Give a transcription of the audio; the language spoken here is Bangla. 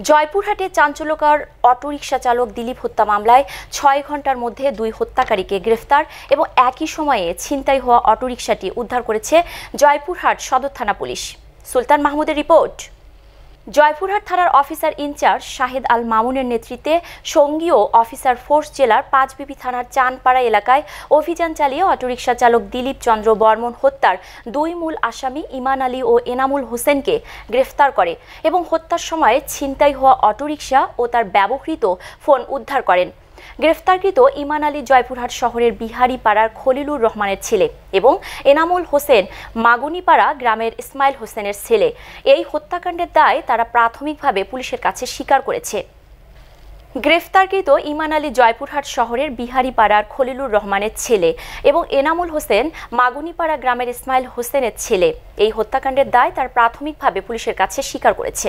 জয়পুরহাটে চাঞ্চল্যকর অটোরিকশা চালক দিলীপ হত্যা মামলায় ৬ ঘন্টার মধ্যে ২ হত্যাকারীকে গ্রেফতার এবং একই সময়ে ছিনতাই হওয়া অটোরিকশাটি উদ্ধার করেছে জয়পুরহাট সদর থানা পুলিশ। সুলতান মাহমুদের রিপোর্ট। জয়পুরহাট থানার অফিসার ইনচার্জ শাহেদ আল মামুনের নেতৃত্বে সঙ্গীয় অফিসার ফোর্স জেলার পাঁচবিবি থানার চানপাড়া এলাকায় অভিযান চালিয়ে অটোরিকশা চালক দিলীপ চন্দ্র বর্মন হত্যার ২ মূল আসামি ইমান আলী ও এনামুল হোসেনকে গ্রেফতার করে এবং হত্যার সময় ছিনতাই হওয়া অটোরিকশা ও তার ব্যবহৃত ফোন উদ্ধার করেন। গ্রেফতারকৃত ইমান আলী জয়পুরহাট শহরের বিহারীপাড়ার খলিলুর রহমানের ছেলে এবং এনামুল হোসেন মাগুনিপাড়া গ্রামের ইসমাইল হোসেনের ছেলে। এই হত্যাকাণ্ডের দায় তারা প্রাথমিকভাবে পুলিশের কাছে স্বীকার করেছে। গ্রেফতারকৃত ইমান আলী জয়পুরহাট শহরের বিহারীপাড়ার খলিলুর রহমানের ছেলে এবং এনামুল হোসেন মাগুনিপাড়া গ্রামের ইসমাইল হোসেনের ছেলে। এই হত্যাকাণ্ডের দায় তারা প্রাথমিকভাবে পুলিশের কাছে স্বীকার করেছে।